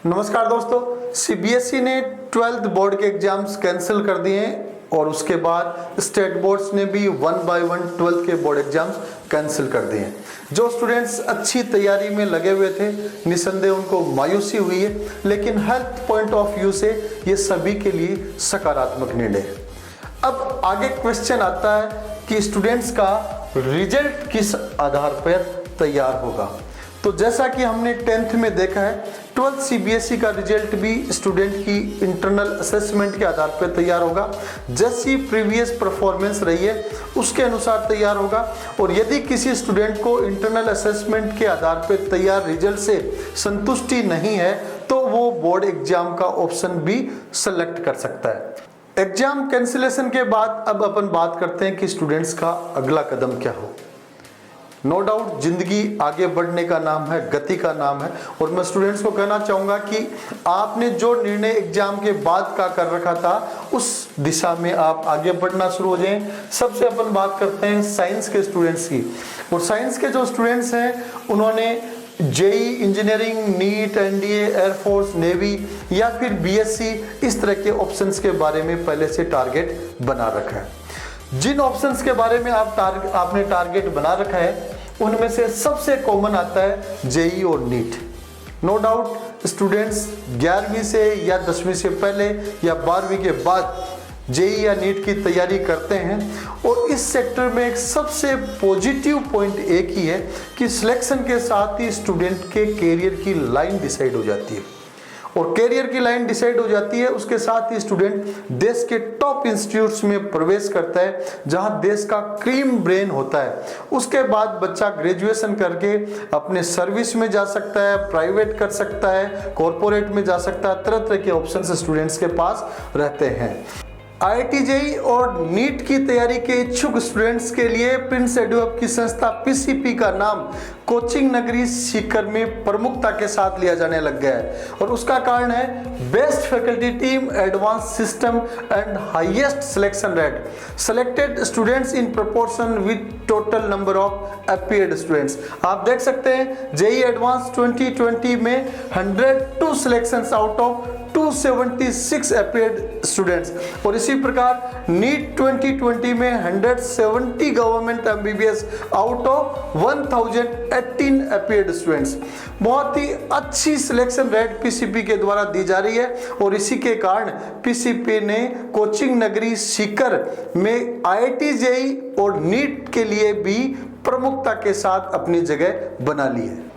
नमस्कार दोस्तों, सीबीएसई ने 12th बोर्ड के एग्जाम्स कैंसिल कर दिए हैं और उसके बाद स्टेट बोर्ड्स ने भी 1 बाय 1 12th के बोर्ड एग्जाम्स कैंसिल कर दिए हैं। जो स्टूडेंट्स अच्छी तैयारी में लगे हुए थे, निसंदेह उनको मायूसी हुई है, लेकिन हेल्थ पॉइंट ऑफ व्यू से ये सभी के लिए सकारात्मक निर्णय है। अब आगे क्वेश्चन आता है कि स्टूडेंट्स का रिजल्ट किस आधार पर तैयार होगा। तो जैसा कि हमने 10th में देखा है, 12th सीबीएसई का रिजल्ट भी स्टूडेंट की इंटरनल असेसमेंट के आधार पर तैयार होगा। जैसी प्रीवियस परफॉर्मेंस रही है उसके अनुसार तैयार होगा। और यदि किसी स्टूडेंट को इंटरनल असेसमेंट के आधार पर तैयार रिजल्ट से संतुष्टि नहीं है तो वो बोर्ड एग्जाम का ऑप्शन भी सेलेक्ट कर सकता है। एग्जाम कैंसिलेशन के बाद अब अपन बात करते हैं कि स्टूडेंट्स का अगला कदम क्या हो। नो डाउट जिंदगी आगे बढ़ने का नाम है, गति का नाम है, और मैं स्टूडेंट्स को कहना चाहूँगा कि आपने जो निर्णय एग्जाम के बाद का कर रखा था उस दिशा में आप आगे बढ़ना शुरू हो जाएं। सबसे अपन बात करते हैं साइंस के स्टूडेंट्स की। और साइंस के जो स्टूडेंट्स हैं उन्होंने JEE, engineering, NEET, NDA, air force, navy या फिर बीएससी इस तरह के ऑप्शंस के बारे में पहले से टारगेट बना रखा है। जिन ऑप्शंस के बारे में आपने टारगेट बना रखा है उनमें से सबसे कॉमन आता है जेई और नीट। नो डाउट स्टूडेंट्स 11वीं से या 10वीं से पहले या 12वीं के बाद जेई या नीट की तैयारी करते हैं। और इस सेक्टर में एक सबसे पॉजिटिव पॉइंट एक ही है कि सिलेक्शन के साथ ही स्टूडेंट के कैरियर की लाइन डिसाइड हो जाती है। और कैरियर की लाइन डिसाइड हो जाती है, उसके साथ ही स्टूडेंट देश के टॉप इंस्टीट्यूट्स में प्रवेश करता है जहां देश का क्रीम ब्रेन होता है। उसके बाद बच्चा ग्रेजुएशन करके अपने सर्विस में जा सकता है, प्राइवेट कर सकता है, कॉरपोरेट में जा सकता है। तरह तरह के ऑप्शंस स्टूडेंट्स के पास रहते हैं। आईआईटी जेईई और नीट की तैयारी के इच्छुक स्टूडेंट्स के लिए प्रिंस एडुअप की संस्था पीसीपी का नाम कोचिंग नगरी सीकर में प्रमुखता के साथ लिया जाने लग गया है। और उसका कारण है best faculty team, advance system and highest selection rate, selected students in proportion with total number of appeared students. आप देख सकते हैं जेईई एडवांस 2020 में 102 selections out of 276 appeared students. और इसी प्रकार नीट 2020 में 170 government MBBS out of 1018 appeared students. बहुत ही अच्छी सिलेक्शन रेट पीसीपी के द्वारा दी जा रही है। और इसी के कारण पीसीपी ने कोचिंग नगरी सीकर में आईआईटी जेईई और नीट के लिए भी प्रमुखता के साथ अपनी जगह बना ली है।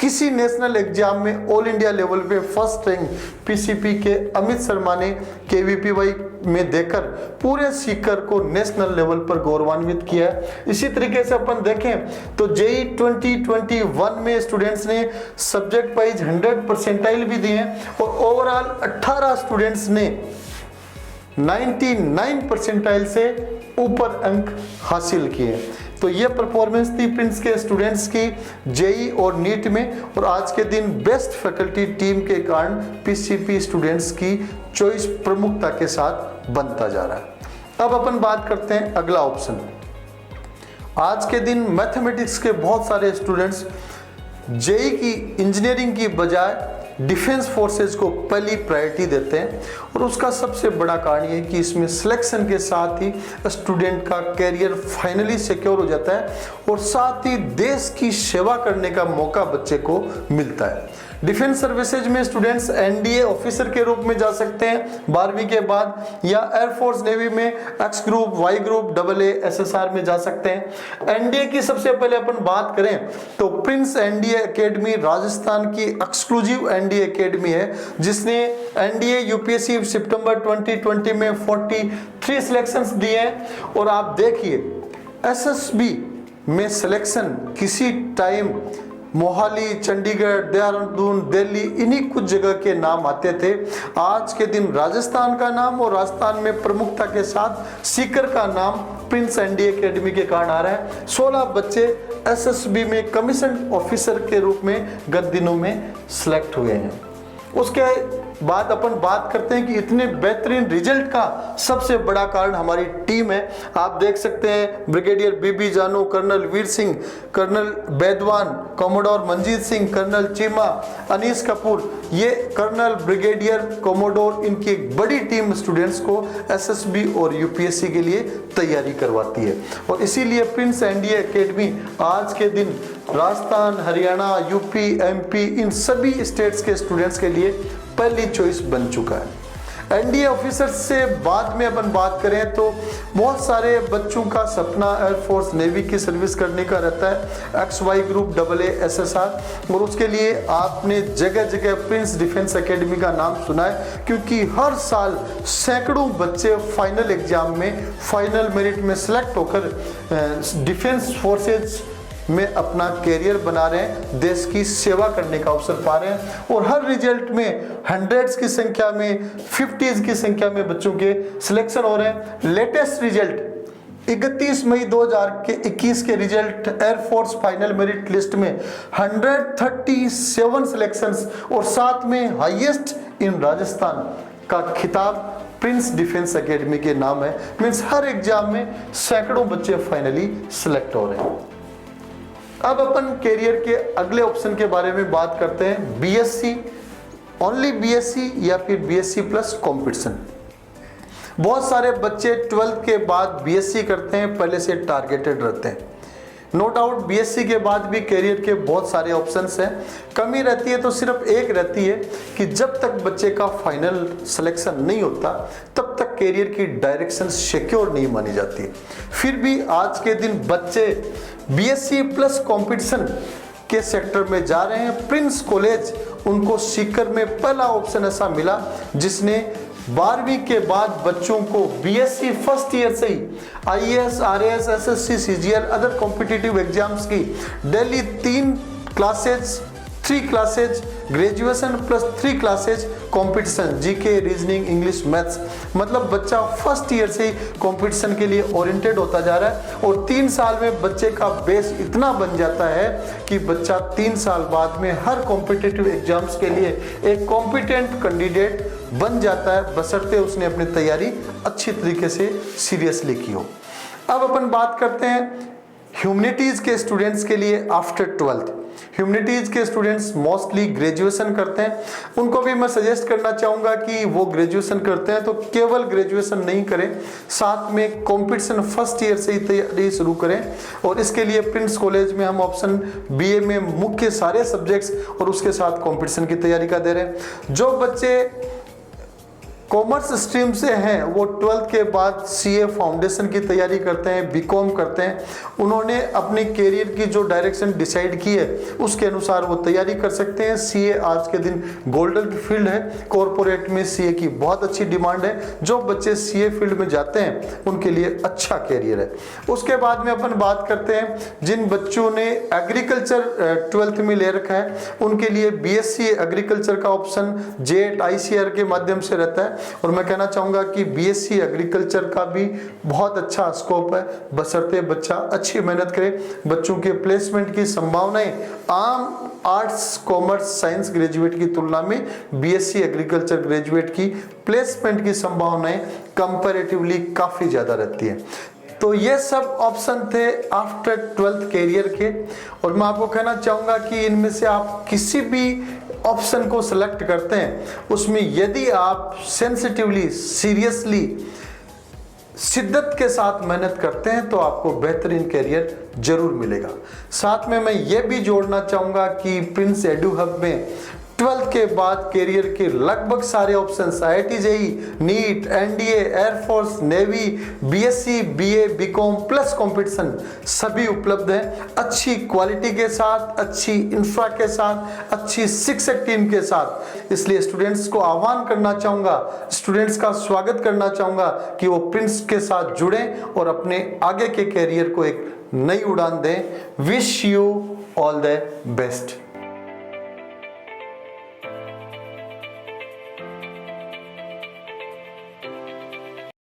किसी नेशनल एग्जाम में ऑल इंडिया लेवल पे फर्स्ट रैंक पीसीपी के अमित शर्मा ने केवीपीवाई में देकर पूरे सीकर को नेशनल लेवल पर गौरवान्वित किया है। इसी तरीके से अपन देखें तो जेईई 2021 में स्टूडेंट्स ने सब्जेक्ट वाइज 100 परसेंटाइल भी दिए हैं और ओवरऑल 18 स्टूडेंट्स ने 99 परसेंटाइल से ऊपर अंक हासिल किए। तो ये परफॉर्मेंस थी प्रिंस के स्टूडेंट्स की जेईई और नीट में। और आज के दिन बेस्ट फैकल्टी टीम के कारण पीसीपी स्टूडेंट्स की चॉइस प्रमुखता के साथ बनता जा रहा है। अब अपन बात करते हैं अगला ऑप्शन। आज के दिन मैथमेटिक्स के बहुत सारे स्टूडेंट्स जेईई की इंजीनियरिंग की बजाय डिफेंस फोर्सेस को पहली प्रायोरिटी देते हैं। और उसका सबसे बड़ा कारण ये है कि इसमें सिलेक्शन के साथ ही स्टूडेंट का कैरियर फाइनली सिक्योर हो जाता है और साथ ही देश की सेवा करने का मौका बच्चे को मिलता है। डिफेंस सर्विसेज में स्टूडेंट्स एनडीए ऑफिसर के रूप में जा सकते हैं 12वीं के बाद, या एयरफोर्स नेवी में X group, Y group, AA SSR में जा सकते हैं। एनडीए की सबसे पहले अपन बात करें तो प्रिंस एनडीए एकेडमी राजस्थान की एक्सक्लूसिव एनडीए एकेडमी है जिसने एनडीए यूपीएससी सितंबर 2020 में 43 सिलेक्शंस दिए हैं। और आप देखिए एसएसबी में सिलेक्शन किसी टाइम मोहाली, चंडीगढ़, देहरादून, दिल्ली, इन्हीं कुछ जगह के नाम आते थे। आज के दिन राजस्थान का नाम और राजस्थान में प्रमुखता के साथ सीकर का नाम प्रिंस एनडीए एकेडमी के कारण आ रहा है। 16 बच्चे एसएसबी में कमीशन ऑफिसर के रूप में गत दिनों में सिलेक्ट हुए हैं। उसके बाद अपन बात करते हैं कि इतने बेहतरीन रिजल्ट का सबसे बड़ा कारण हमारी टीम है। आप देख सकते हैं brigadier BB Janu, colonel Veer Singh, colonel Baidwan, commodore Manjeet Singh, colonel Cheema, Anees Kapoor, ये कर्नल, ब्रिगेडियर, कोमोडोर, इनकी एक बड़ी टीम स्टूडेंट्स को एसएसबी और यूपीएससी के लिए तैयारी करवाती है। और इसीलिए प्रिंस एनडीए एकेडमी आज के दिन राजस्थान, हरियाणा, यूपी, एमपी, इन सभी स्टेट्स के स्टूडेंट्स के लिए पहली चॉइस बन चुका है। एनडीए ऑफिसर्स से बाद में अपन बात करें तो बहुत सारे बच्चों का सपना एयरफोर्स, नेवी की सर्विस करने का रहता है, XY ग्रुप, AA, SSR, और उसके लिए आपने जगह जगह प्रिंस डिफेंस एकेडमी का नाम सुना है, क्योंकि हर साल सैकड़ों बच्चे फाइनल एग्जाम में फाइनल मेरिट में सिलेक्ट होकर डिफेंस फोर्सेज में अपना कैरियर बना रहे हैं, देश की सेवा करने का अवसर पा रहे हैं। और हर रिजल्ट में हंड्रेड्स की संख्या में, 50s की संख्या में बच्चों के सिलेक्शन हो रहे हैं। लेटेस्ट रिजल्ट 31 मई 2021 के result air force final merit list में 137 सिलेक्शंस और साथ में हाईएस्ट इन राजस्थान का खिताब प्रिंस डिफेंस एकेडमी के नाम है। मींस हर एग्जाम में सैकड़ों बच्चे फाइनली सिलेक्ट हो रहे हैं। अब अपन कैरियर के अगले ऑप्शन के बारे में बात करते हैं, बीएससी, ओनली बीएससी या फिर बीएससी प्लस कंपटीशन। बहुत सारे बच्चे 12th के बाद बीएससी करते हैं, पहले से टारगेटेड रहते हैं। नो डाउट बीएससी के बाद भी कैरियर के बहुत सारे ऑप्शंस हैं। कमी रहती है तो सिर्फ एक रहती है कि जब तक बच्चे का फाइनल सिलेक्शन नहीं होता तब तक कैरियर की डायरेक्शन सिक्योर नहीं मानी जाती। फिर भी आज के दिन बच्चे बीएससी प्लस कंपटीशन के सेक्टर में जा रहे हैं। प्रिंस कॉलेज उनको सीकर में पहला ऑप्शन ऐसा मिला जिसने 12वीं के बाद बच्चों को बीएससी फर्स्ट ईयर से ही IAS, RAS, SSC, CGL, other competitive exams की daily 3 classes, 3 classes graduation plus 3 classes competition, GK, reasoning, English, maths, मतलब बच्चा फर्स्ट ईयर से ही कंपटीशन के लिए ओरिएंटेड होता जा रहा है। और 3 साल में बच्चे का बेस इतना बन जाता है कि बच्चा 3 साल बाद में हर कॉम्पिटिटिव एग्जाम्स के लिए एक कॉम्पिटेंट कैंडिडेट बन जाता है, बशर्ते उसने अपनी तैयारी अच्छी तरीके से सीरियसली की हो। अब अपन बात करते हैं ह्यूमैनिटीज के स्टूडेंट्स के लिए आफ्टर 12th। ह्यूमैनिटीज के स्टूडेंट्स मोस्टली ग्रेजुएशन करते हैं, उनको भी मैं सजेस्ट करना चाहूँगा कि वो ग्रेजुएशन करते हैं तो केवल ग्रेजुएशन नहीं करें, साथ में कंपटीशन फर्स्ट ईयर से ही तैयारी शुरू करें। और इसके लिए प्रिंस कॉलेज में हम ऑप्शन बीए में मुख्य सारे सब्जेक्ट्स और उसके साथ कंपटीशन की तैयारी का दे रहे हैं। जो बच्चे कॉमर्स स्ट्रीम से हैं वो 12th के बाद सीए फाउंडेशन की तैयारी करते हैं, बीकॉम करते हैं, उन्होंने अपने कैरियर की जो डायरेक्शन डिसाइड की है उसके अनुसार वो तैयारी कर सकते हैं। सीए आज के दिन गोल्डन फील्ड है, कॉरपोरेट में सीए की बहुत अच्छी डिमांड है। जो बच्चे सीए फील्ड में जाते हैं उनके लिए अच्छा कैरियर है। उसके बाद में अपन बात करते हैं जिन बच्चों ने एग्रीकल्चर 12th में ले रखा है उनके लिए बीएससी एग्रीकल्चर का ऑप्शन जेट आईसीआर के माध्यम से रहता है। और मैं कहना चाहूंगा कि बीएससी एग्रीकल्चर का भी बहुत अच्छा स्कोप है, बशर्ते बच्चा अच्छी मेहनत करे। बच्चों के प्लेसमेंट की संभावनाएं आम आर्ट्स, कॉमर्स, साइंस ग्रेजुएट की तुलना में बीएससी एग्रीकल्चर ग्रेजुएट की प्लेसमेंट की संभावनाएं कंपैरेटिवली काफी ज्यादा रहती है। तो ये सब ऑप्शन थे आफ्टर 12th कैरियर के, और मैं आपको कहना चाहूंगा कि इनमें से आप किसी भी ऑप्शन को सिलेक्ट करते हैं उसमें यदि आप सेंसिटिवली, सीरियसली, शिद्दत के साथ मेहनत करते हैं तो आपको बेहतरीन कैरियर जरूर मिलेगा। साथ में मैं ये भी जोड़ना चाहूंगा कि प्रिंस एडू हब में 12th के बाद कैरियर के लगभग सारे options IIT JEE, NEET, NDA, air force, navy, BSc, BA, BCom plus competition सभी उपलब्ध हैं, अच्छी क्वालिटी के साथ, अच्छी इंफ्रा के साथ, अच्छी शिक्षक टीम के साथ। इसलिए स्टूडेंट्स को आह्वान करना चाहूँगा, स्टूडेंट्स का स्वागत करना चाहूँगा कि वो प्रिंस के साथ जुड़ें और अपने आगे के कैरियर को एक नई उड़ान दें। Wish you all the best.